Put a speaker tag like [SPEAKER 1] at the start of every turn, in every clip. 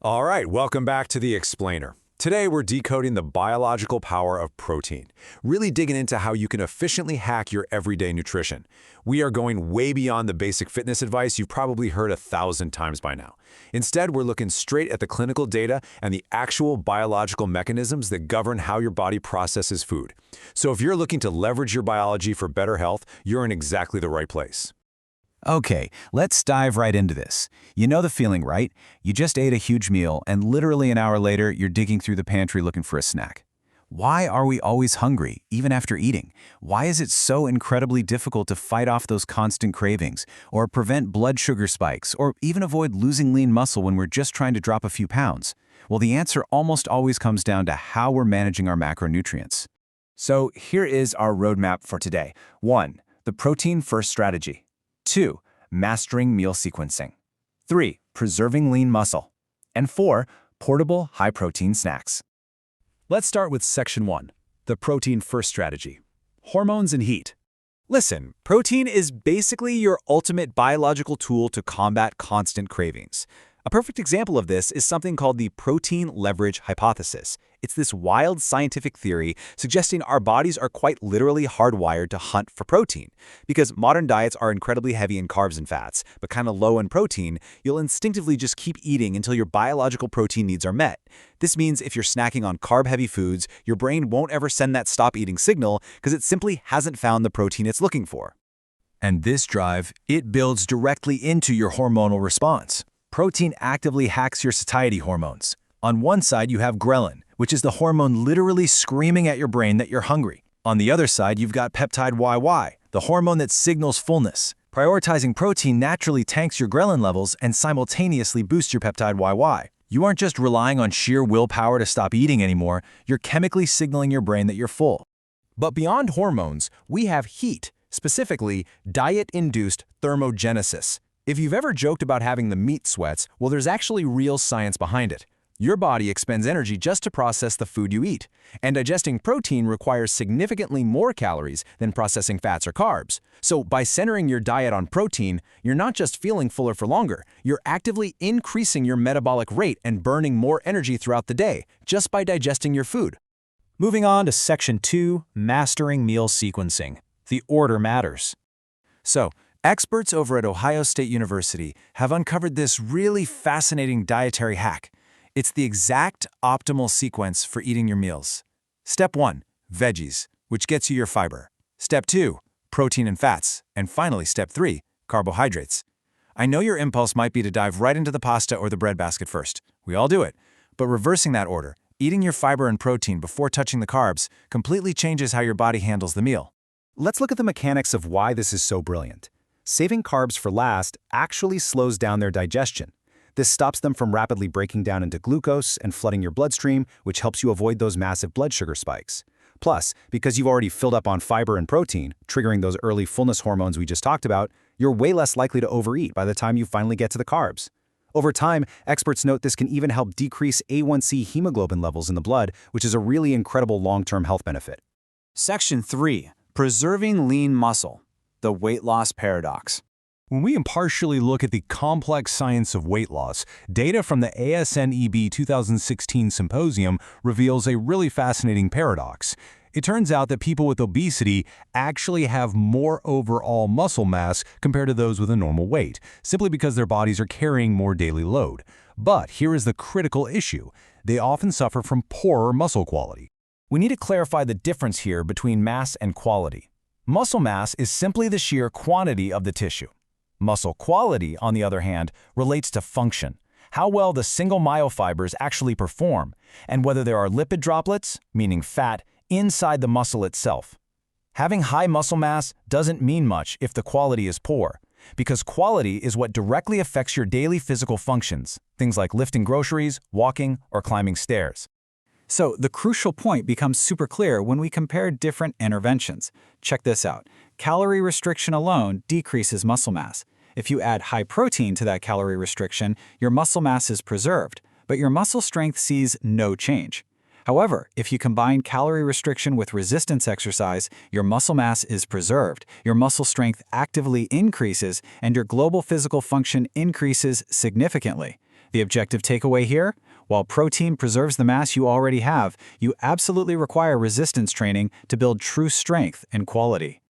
[SPEAKER 1] All right, welcome back to The Explainer. Today we're decoding the biological power of protein, really digging into how you can efficiently hack your everyday nutrition. We are going way beyond the basic fitness advice you've probably heard 1,000 times by now. Instead, we're looking straight at the clinical data and the actual biological mechanisms that govern how your body processes food. So if you're looking to leverage your biology for better health, you're in exactly the right place.
[SPEAKER 2] Okay, let's dive right into this. You know the feeling, right? You just ate a huge meal, and literally an hour later, you're digging through the pantry looking for a snack. Why are we always hungry, even after eating? Why is it so incredibly difficult to fight off those constant cravings, or prevent blood sugar spikes, or even avoid losing lean muscle when we're just trying to drop a few pounds? Well, the answer almost always comes down to how we're managing our macronutrients.
[SPEAKER 3] So here is our roadmap for today. 1. The protein-first strategy. 2. Mastering meal sequencing. 3. Preserving lean muscle. And 4. Portable high-protein snacks.
[SPEAKER 4] Let's start with Section 1, the protein-first strategy. Hormones and heat. Listen, protein is basically your ultimate biological tool to combat constant cravings. A perfect example of this is something called the protein leverage hypothesis. It's this wild scientific theory suggesting our bodies are quite literally hardwired to hunt for protein. Because modern diets are incredibly heavy in carbs and fats, but kind of low in protein, you'll instinctively just keep eating until your biological protein needs are met. This means if you're snacking on carb-heavy foods, your brain won't ever send that stop eating signal because it simply hasn't found the protein it's looking for.
[SPEAKER 2] And this drive, it builds directly into your hormonal response. Protein actively hacks your satiety hormones. On one side, you have ghrelin, which is the hormone literally screaming at your brain that you're hungry. On the other side, you've got peptide YY, the hormone that signals fullness. Prioritizing protein naturally tanks your ghrelin levels and simultaneously boosts your peptide YY. You aren't just relying on sheer willpower to stop eating anymore, you're chemically signaling your brain that you're full.
[SPEAKER 4] But beyond hormones, we have heat, specifically diet-induced thermogenesis. If you've ever joked about having the meat sweats, well, there's actually real science behind it. Your body expends energy just to process the food you eat, and digesting protein requires significantly more calories than processing fats or carbs. So by centering your diet on protein, you're not just feeling fuller for longer, you're actively increasing your metabolic rate and burning more energy throughout the day just by digesting your food. Moving on to Section 2, Mastering Meal Sequencing. The order matters. So, experts over at Ohio State University have uncovered this really fascinating dietary hack. It's the exact optimal sequence for eating your meals. Step 1, veggies, which gets you your fiber. Step 2, protein and fats. And finally, Step 3, carbohydrates. I know your impulse might be to dive right into the pasta or the bread basket first. We all do it. But reversing that order, eating your fiber and protein before touching the carbs, completely changes how your body handles the meal.
[SPEAKER 3] Let's look at the mechanics of why this is so brilliant. Saving carbs for last actually slows down their digestion. This stops them from rapidly breaking down into glucose and flooding your bloodstream, which helps you avoid those massive blood sugar spikes. Plus, because you've already filled up on fiber and protein, triggering those early fullness hormones we just talked about, you're way less likely to overeat by the time you finally get to the carbs. Over time, experts note this can even help decrease A1C hemoglobin levels in the blood, which is a really incredible long-term health benefit.
[SPEAKER 4] Section 3, Preserving Lean Muscle. The weight loss paradox.
[SPEAKER 1] When we impartially look at the complex science of weight loss, data from the ASNEB 2016 symposium reveals a really fascinating paradox. It turns out that people with obesity actually have more overall muscle mass compared to those with a normal weight, simply because their bodies are carrying more daily load. But here is the critical issue. They often suffer from poorer muscle quality.
[SPEAKER 4] We need to clarify the difference here between mass and quality. Muscle mass is simply the sheer quantity of the tissue. Muscle quality, on the other hand, relates to function, how well the single myofibers actually perform, and whether there are lipid droplets, meaning fat, inside the muscle itself. Having high muscle mass doesn't mean much if the quality is poor, because quality is what directly affects your daily physical functions, things like lifting groceries, walking, or climbing stairs.
[SPEAKER 5] So the crucial point becomes super clear when we compare different interventions. Check this out. Calorie restriction alone decreases muscle mass. If you add high protein to that calorie restriction, your muscle mass is preserved, but your muscle strength sees no change. However, if you combine calorie restriction with resistance exercise, your muscle mass is preserved, your muscle strength actively increases, and your global physical function increases significantly. The objective takeaway here? While protein preserves the mass you already have, you absolutely require resistance training to build true strength and quality.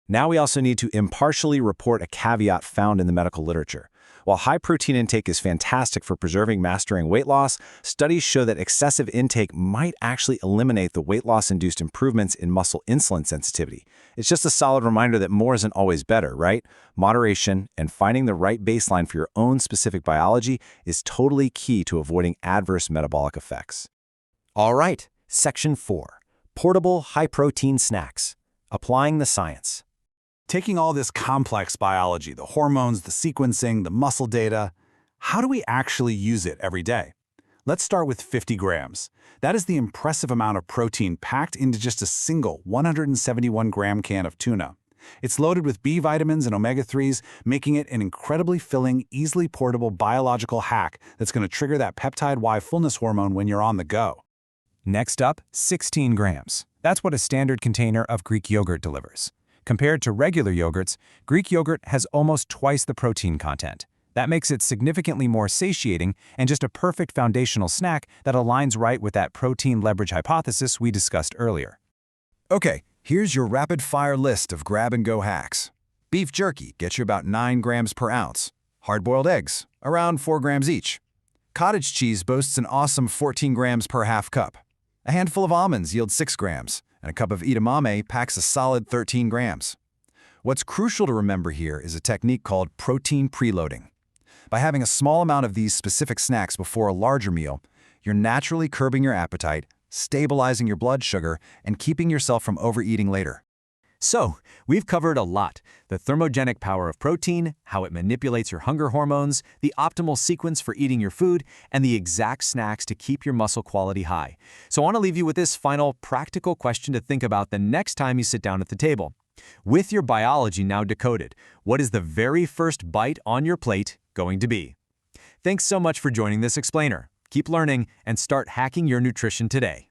[SPEAKER 3] Now we also need to impartially report a caveat found in the medical literature. While high protein intake is fantastic for preserving mass during weight loss, studies show that excessive intake might actually eliminate the weight loss-induced improvements in muscle insulin sensitivity. It's just a solid reminder that more isn't always better, right? Moderation and finding the right baseline for your own specific biology is totally key to avoiding adverse metabolic effects. All right, Section 4. Portable high-protein snacks. Applying the science.
[SPEAKER 6] Taking all this complex biology, the hormones, the sequencing, the muscle data, how do we actually use it every day? Let's start with 50 grams. That is the impressive amount of protein packed into just a single 171-gram can of tuna. It's loaded with B vitamins and omega-3s, making it an incredibly filling, easily portable biological hack that's going to trigger that peptide Y fullness hormone when you're on the go.
[SPEAKER 2] Next up, 16 grams. That's what a standard container of Greek yogurt delivers. Compared to regular yogurts, Greek yogurt has almost twice the protein content. That makes it significantly more satiating and just a perfect foundational snack that aligns right with that protein leverage hypothesis we discussed earlier.
[SPEAKER 4] Okay, here's your rapid-fire list of grab-and-go hacks. Beef jerky gets you about 9 grams per ounce. Hard-boiled eggs, around 4 grams each. Cottage cheese boasts an awesome 14 grams per half cup. A handful of almonds yields 6 grams. And a cup of edamame packs a solid 13 grams. What's crucial to remember here is a technique called protein preloading. By having a small amount of these specific snacks before a larger meal, you're naturally curbing your appetite, stabilizing your blood sugar, and keeping yourself from overeating later.
[SPEAKER 2] So, we've covered a lot: the thermogenic power of protein, how it manipulates your hunger hormones, the optimal sequence for eating your food, and the exact snacks to keep your muscle quality high. So I want to leave you with this final practical question to think about the next time you sit down at the table. With your biology now decoded, what is the very first bite on your plate going to be? Thanks so much for joining this explainer. Keep learning and start hacking your nutrition today.